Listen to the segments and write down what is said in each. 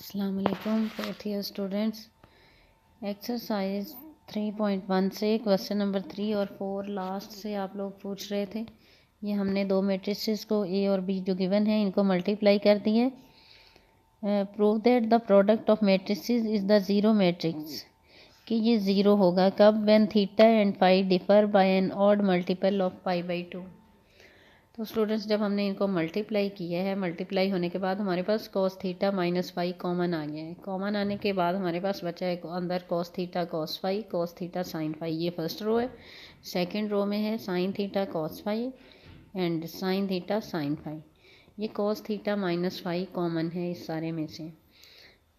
अस्सलाम वालेकुम fourth year students. Exercise 3.1 से क्वेश्चन नंबर 3 और 4 लास्ट से आप लोग पूछ रहे थे। ये हमने दो मैट्रिसेस को ए और बी जो गिवन है इनको मल्टीप्लाई कर दिए। Prove that the product of matrices is the zero matrix, कि ये ज़ीरो होगा कब, when theta and phi differ by an odd multiple of π/2। तो स्टूडेंट्स जब हमने इनको मल्टीप्लाई किया है, मल्टीप्लाई होने के बाद हमारे पास cos theta minus phi common आ गया है। कॉमन आने के बाद हमारे पास बचा है अंदर cos theta cos phi, cos theta sine phi. ये फर्स्ट रो है। सेकंड रो में है sine theta cos phi and sine theta sine phi. ये cos theta minus phi common है इस सारे में से।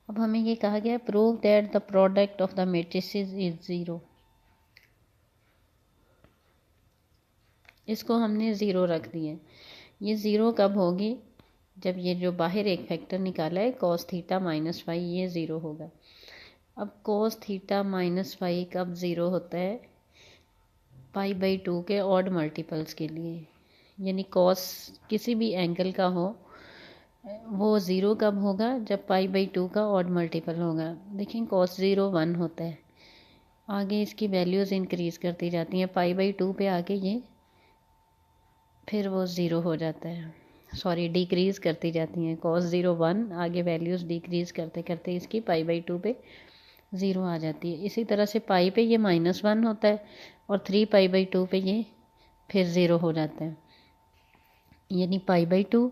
अब हमें ये कहा गया prove that the product of the matrices is zero. इसको हमने ज़ीरो रख दिए। ये ज़ीरो कब होगी, जब ये जो बाहर एक फैक्टर निकाला है cos थीटा माइनस फाई, ये ज़ीरो होगा। अब cos थीटा माइनस फाई कब ज़ीरो होता है, π/2 के ऑड मल्टीपल्स के लिए। यानी cos किसी भी एंगल का हो वो ज़ीरो कब होगा, जब π/2 का ऑड मल्टीपल होगा। देखिए cos 0 1 होता है, आगे इसकी वैल्यूज़ इंक्रीज़ करती जाती हैं। π/2 पे आके ये फिर वो ज़ीरो हो जाता है, सॉरी डिक्रीज़ करती जाती हैं। cos 0 1, आगे वैल्यूज़ डिक्रीज़ करते करते इसकी π/2 पे ज़ीरो आ जाती है। इसी तरह से पाई पे ये -1 होता है और 3 π/2 पे ये फिर ज़ीरो हो जाता है। यानी π/2,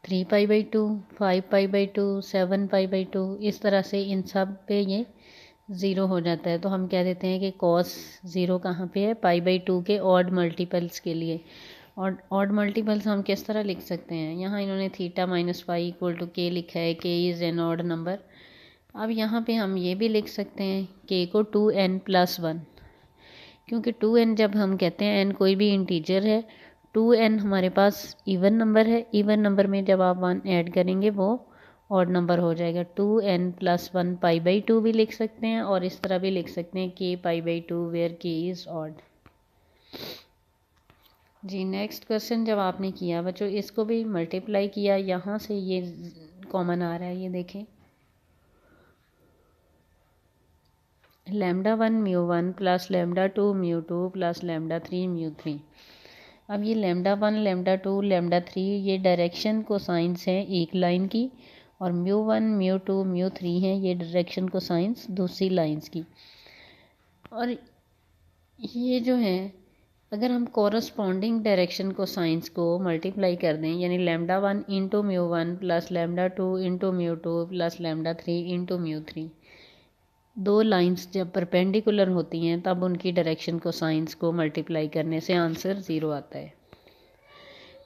3 π/2, 5 π/2, 7 π/2, इस तरह से इन सब पे ये ज़ीरो हो जाता है। तो हम कह देते हैं कि cos 0 कहाँ पे है, π/2 के ऑड मल्टीपल्स के लिए। और ऑड मल्टीपल्स हम किस तरह लिख सकते हैं, यहाँ इन्होंने theta minus phi equal to के लिखा है, के इज़ एन ऑड नंबर। अब यहाँ पे हम ये भी लिख सकते हैं के को 2n+1, क्योंकि 2n जब हम कहते हैं n कोई भी इंटीजर है, 2n हमारे पास इवन नंबर है। इवन नंबर में जब आप 1 ऐड करेंगे वो ऑड नंबर हो जाएगा। 2n+1 π/2 भी लिख सकते हैं और इस तरह भी लिख सकते हैं के π/2 वेयर के इज़ ऑड। जी नेक्स्ट क्वेश्चन जब आपने किया बच्चों, इसको भी मल्टीप्लाई किया, यहाँ से ये कॉमन आ रहा है, ये देखें λ1 μ1 प्लस λ2 μ2 प्लस λ3 μ3। अब ये λ1 λ2 λ3 ये डायरेक्शन कोसाइंस हैं एक लाइन की, और μ1 μ2 μ3 हैं ये डायरेक्शन कोसाइंस दूसरी लाइंस की। और ये जो है अगर हम कॉरस्पॉन्डिंग डायरेक्शन को साइंस को मल्टीप्लाई कर दें, यानी λ1 into μ1 plus λ2 into μ2 plus λ3 into μ3, दो लाइंस जब परपेंडिकुलर होती हैं तब उनकी डायरेक्शन को साइंस को मल्टीप्लाई करने से आंसर ज़ीरो आता है।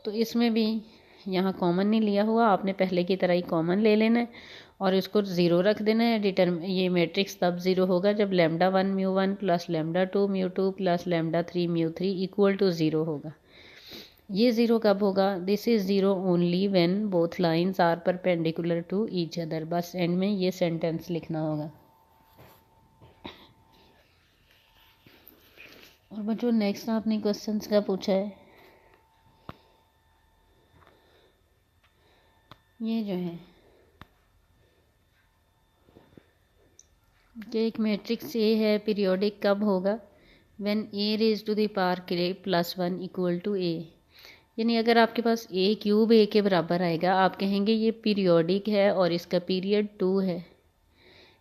तो इसमें भी यहाँ कॉमन नहीं लिया हुआ, आपने पहले की तरह ही कॉमन ले लेना है और इसको ज़ीरो रख देना है। ये मैट्रिक्स तब ज़ीरो होगा जब λ1 μ1 plus λ2 μ2 plus λ3 μ3 equal to zero होगा। ये ज़ीरो कब होगा, this is zero only when both lines are perpendicular to each other. बस एंड में ये सेंटेंस लिखना होगा। और बच्चों नेक्स्ट आपने क्वेश्चंस का पूछा है, ये जो है कि एक मैट्रिक्स ए है, पीरियोडिक कब होगा, when a raise to the power k +1 equal to a। यानी अगर आपके पास a क्यूब a के बराबर आएगा, आप कहेंगे ये पीरियोडिक है और इसका पीरियड 2 है।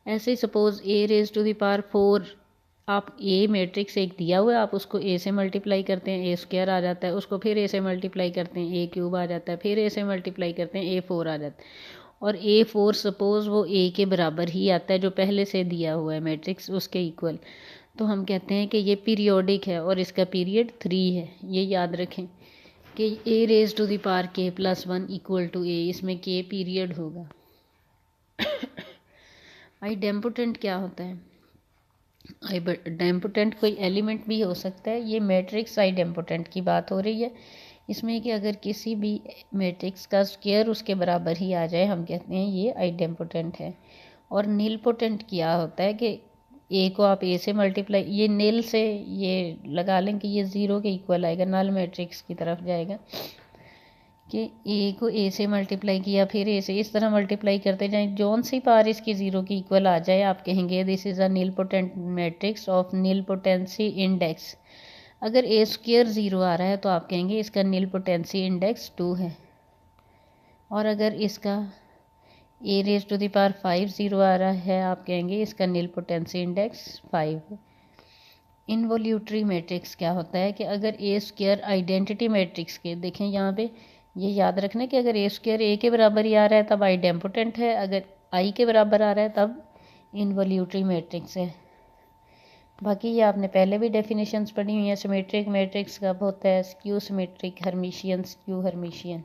ऐसे ही suppose a raise to the power 4, आप a मैट्रिक्स एक दिया हुआ है, आप उसको a से मल्टीप्लाई करते हैं, a² आ जाता है, उसको फिर a से मल्टीप्लाई करते हैं, a³ आ जाता है, फिर a से मल्टीप्लाई करते हैं, a4 आ जाता है। और a4 सपोज़ वो a के बराबर ही आता है जो पहले से दिया हुआ है मैट्रिक्स उसके इक्वल, तो हम कहते हैं कि ये पीरियोडिक है और इसका पीरियड 3 है। ये याद रखें कि a raise to the power k +1 equal to a, इसमें k पीरियड होगा। आइडेम्पोटेंट क्या होता है, आइडेम्पोटेंट कोई एलिमेंट भी हो सकता है। ये मैट्रिक्स आइडेम्पोटेंट की बात हो रही है इसमें कि अगर किसी भी मैट्रिक्स का स्क्वायर उसके बराबर ही आ जाए, हम कहते हैं ये आइडेम्पोटेंट है। और नीलपोटेंट क्या होता है कि ए को आप ए से मल्टीप्लाई, ये नील से ये लगा लें कि ये ज़ीरो के इक्वल आएगा, नल मैट्रिक्स की तरफ जाएगा। कि ए को ए से मल्टीप्लाई किया, फिर ए से, इस तरह मल्टीप्लाई करते जाएं, जौन सी पार इसकी ज़ीरो की इक्वल आ जाए आप कहेंगे this is a nilpotent matrix of nilpotency index. अगर ए स्क्वायर ज़ीरो आ रहा है तो आप कहेंगे इसका नील पोटेंसी इंडेक्स 2 है। और अगर इसका A raise to the power 5 zero आ रहा है आप कहेंगे इसका नील पोटेंसी इंडेक्स 5 है। इनवोल्यूटरी मैट्रिक्स क्या होता है कि अगर ए स्क्वायर आइडेंटिटी मैट्रिक्स के, देखें यहाँ पे ये याद रखना कि अगर ए स्क्वायर ए के बराबर ही आ रहा है तब आइडेम्पोटेंट है, अगर आई के बराबर आ रहा है तब इनवोल्यूटरी मैट्रिक्स है। बाकी ये आपने पहले भी डेफिनेशंस पढ़ी हुई हैं। सिमेट्रिक मैट्रिक्स कब होता है? Skew symmetric, Hermitian, skew Hermitian.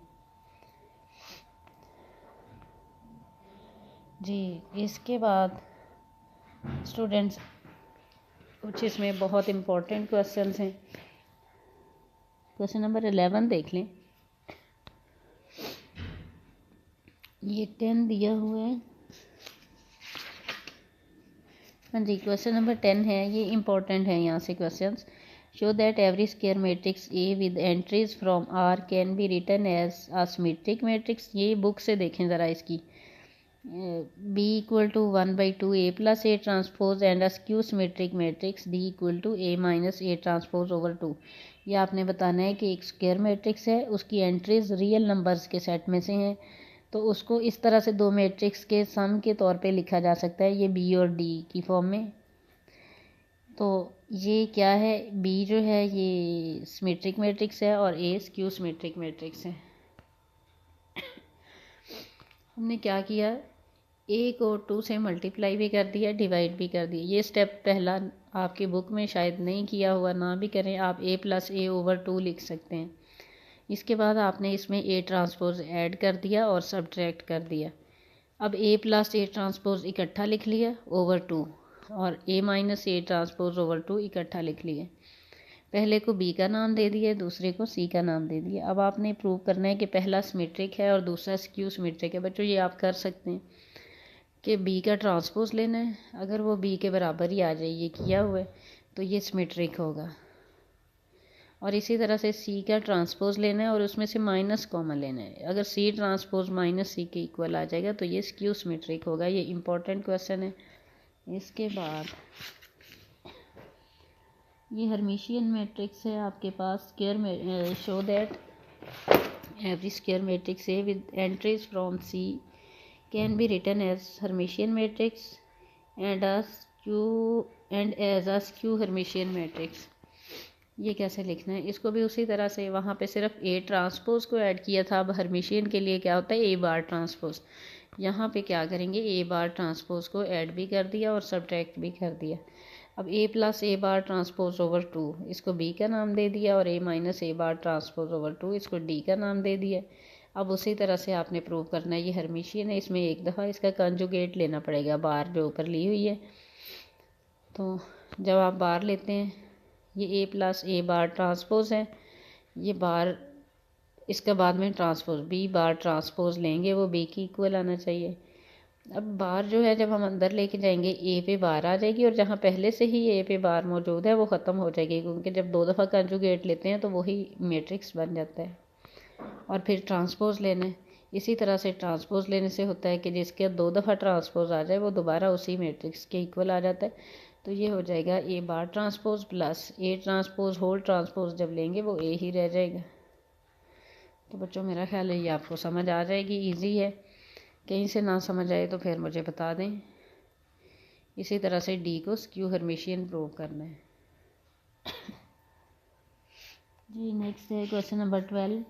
जी इसके बाद स्टूडेंट्स कुछ इसमें बहुत इम्पोर्टेंट क्वेश्चंस हैं। क्वेश्चन नंबर 11 देख लें, ये 10 दिया हुआ है। हाँ जी, क्वेश्चन नंबर 10 है, ये इम्पोर्टेंट है यहाँ से questions. Show that every square matrix A with entries from R can be written as a symmetric matrix. ये बुक से देखें ज़रा इसकी। B equal to 1/2 A plus A transpose and a skew symmetric matrix D equal to A minus A transpose over 2। ये आपने बताना है कि एक स्क्वायर मैट्रिक्स है, उसकी एंट्रीज रियल नंबर्स के सेट में से हैं, तो उसको इस तरह से दो मैट्रिक्स के सम के तौर पे लिखा जा सकता है, ये B और D की फॉर्म में। तो ये क्या है, B जो है ये सिमेट्रिक मैट्रिक्स है और A स्क्यू सिमेट्रिक मैट्रिक्स है। हमने क्या किया, ए को 2 से मल्टीप्लाई भी कर दिया, डिवाइड भी कर दिया। ये स्टेप पहला आपकी बुक में शायद नहीं किया हुआ, ना भी करें आप A प्लस A ओवर 2 लिख सकते हैं। इसके बाद आपने इसमें A ट्रांसपोज ऐड कर दिया और सब्ट्रैक्ट कर दिया। अब A प्लस A ट्रांसपोज इकट्ठा लिख लिया ओवर 2 और A minus A transpose over 2 इकट्ठा लिख लिए। पहले को B का नाम दे दिया, दूसरे को C का नाम दे दिया। अब आपने प्रूव करना है कि पहला सिमेट्रिक है और दूसरा स्क्यू सिमेट्रिक है। बच्चों ये आप कर सकते हैं कि B का ट्रांसपोज लेना है, अगर वो B के बराबर ही आ जाए, ये किया हुआ है, तो ये सिमेट्रिक होगा। और इसी तरह से C का ट्रांसपोज लेना है और उसमें से माइनस कॉमन लेना है। अगर C ट्रांसपोज माइनस C के इक्वल आ जाएगा तो ये स्क्यू सिमेट्रिक होगा। ये इम्पोर्टेंट क्वेश्चन है। इसके बाद ये हर्मिशियन मैट्रिक्स है आपके पास। स्क्वायर में show that every square matrix A with entries from C can be written as Hermitian matrix and as a skew Hermitian matrix। ये कैसे लिखना है, इसको भी उसी तरह से, वहाँ पे सिर्फ A ट्रांसपोज को ऐड किया था। अब हर्मिशियन के लिए क्या होता है, A बार ट्रांसपोज। यहाँ पे क्या करेंगे, A बार ट्रांसपोज को ऐड भी कर दिया और सब्ट्रैक्ट भी कर दिया। अब A plus A bar transpose over 2 इसको B का नाम दे दिया और A minus A bar transpose over 2 इसको D का नाम दे दिया। अब उसी तरह से आपने प्रूव करना है। ये हर्मिशियन है, इसमें एक दफ़ा इसका कंजुगेट लेना पड़ेगा, बार जो ऊपर ली हुई है। तो जब आप बार लेते हैं, ये A plus A bar transpose है, ये बार इसका बाद में ट्रांसपोज B बार ट्रांसपोज लेंगे, वो B की इक्वल आना चाहिए। अब बार जो है जब हम अंदर लेके जाएंगे A पे बार आ जाएगी और जहाँ पहले से ही A पे बार मौजूद है वो ख़त्म हो जाएगी, क्योंकि जब 2 दफ़ा कंजुगेट लेते हैं तो वही मैट्रिक्स बन जाता है। और फिर ट्रांसपोज लेना है। इसी तरह से ट्रांसपोज लेने से होता है कि जिसके 2 दफ़ा ट्रांसपोज आ जाए वो दोबारा उसी मैट्रिक्स के इक्वल आ जाता है। तो ये हो जाएगा A bar transpose plus A transpose whole transpose, जब लेंगे वो A ही रह जाएगा। तो बच्चों मेरा ख्याल है ये आपको समझ आ जाएगी, इजी है। कहीं से ना समझ आए तो फिर मुझे बता दें। इसी तरह से D को स्क्यू हर्मिशियन प्रूव करना है। जी नेक्स्ट है question number 12।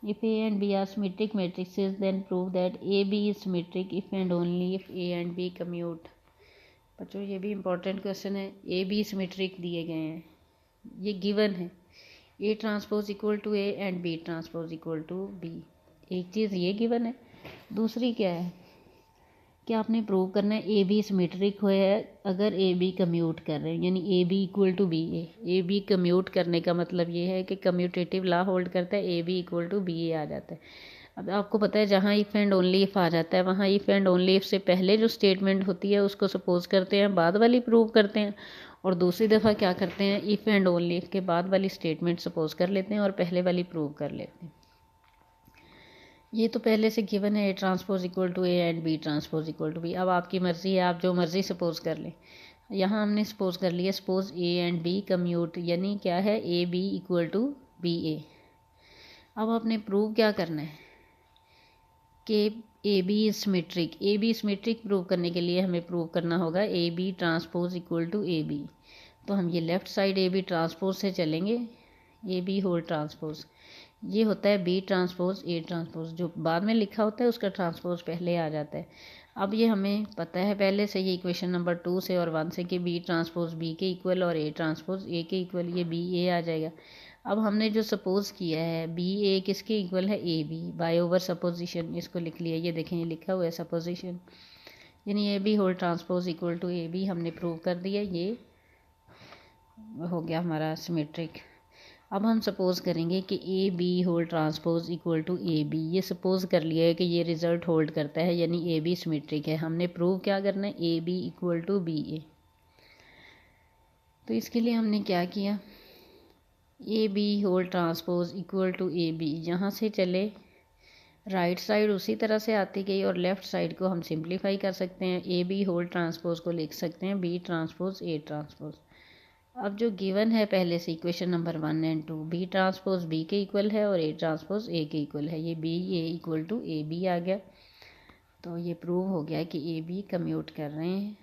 If A and B are symmetric matrices, then prove that AB is symmetric if and only if A and B commute। बच्चों ये भी इम्पोर्टेंट क्वेश्चन है। A B सिमेट्रिक दिए गए हैं, ये गिवन है। A transpose equal to A and B transpose equal to B। एक चीज़ ये गिवन है, दूसरी क्या है कि आपने प्रूव करना है A B सिमेट्रिक हो है अगर A B कम्यूट कर रहे हैं, यानी A B equal to B A। A B commute करने का मतलब ये है कि कम्यूटेटिव लॉ होल्ड करता है, A B equal to B A आ जाता है। अब आपको पता है जहाँ इफ़ एंड ओनली इफ़ आ जाता है वहाँ इफ़ एंड ओनली इफ़ से पहले जो स्टेटमेंट होती है उसको सपोज करते हैं, बाद वाली प्रूव करते हैं, और दूसरी दफ़ा क्या करते हैं, इफ़ एंड ओनली इफ़ के बाद वाली स्टेटमेंट सपोज कर लेते हैं और पहले वाली प्रूव कर लेते हैं। ये तो पहले से गिवन है, A transpose equal to A and B transpose equal to B. अब आपकी मर्ज़ी है, आप जो मर्ज़ी सपोज कर लें। यहाँ हमने सपोज कर लिया, suppose A and B commute, यानी क्या है, A B equal to B A. अब आपने प्रूव क्या करना है कि A B symmetric. A B symmetric prove करने के लिए हमें प्रूव करना होगा A B transpose equal to A B. तो हम ये left side A B transpose से चलेंगे, ए बी होल ट्रांसपोज, ये होता है बी ट्रांसपोज ए ट्रांसपोज, जो बाद में लिखा होता है उसका ट्रांसपोज पहले आ जाता है। अब ये हमें पता है पहले से, ये इक्वेशन नंबर 2 से और 1 से कि बी ट्रांसपोज बी के इक्वल और ए ट्रांसपोज ए के इक्वल, ये बी ए आ जाएगा। अब हमने जो सपोज किया है बी ए किसके इक्वल है, A B, by our supposition, इसको लिख लिया। ये देखें, ये लिखा हुआ है सपोजिशन, यानी A B whole transpose equal to A B हमने प्रूव कर दिया, ये हो गया हमारा सिमेट्रिक। अब हम सपोज करेंगे कि A B whole transpose equal to A B, ये सपोज कर लिया है कि ये रिज़ल्ट होल्ड करता है, यानी ए बी सिमेट्रिक है। हमने प्रूव क्या करना है, A B equal to B A. तो इसके लिए हमने क्या किया, A B whole transpose equal to A B, यहाँ से चले राइट साइड उसी तरह से आती गई और लेफ़्ट साइड को हम सिंप्लीफाई कर सकते हैं। ए बी होल ट्रांसपोज को लिख सकते हैं बी ट्रांसपोज ए ट्रांसपोज। अब जो गिवन है पहले से equation number 1 and 2, B transpose B के इक्वल है और ए ट्रांसपोज ए के इक्वल है, ये B A equal to A B आ गया। तो ये प्रूव हो गया कि ए बी कम्यूट कर रहे हैं।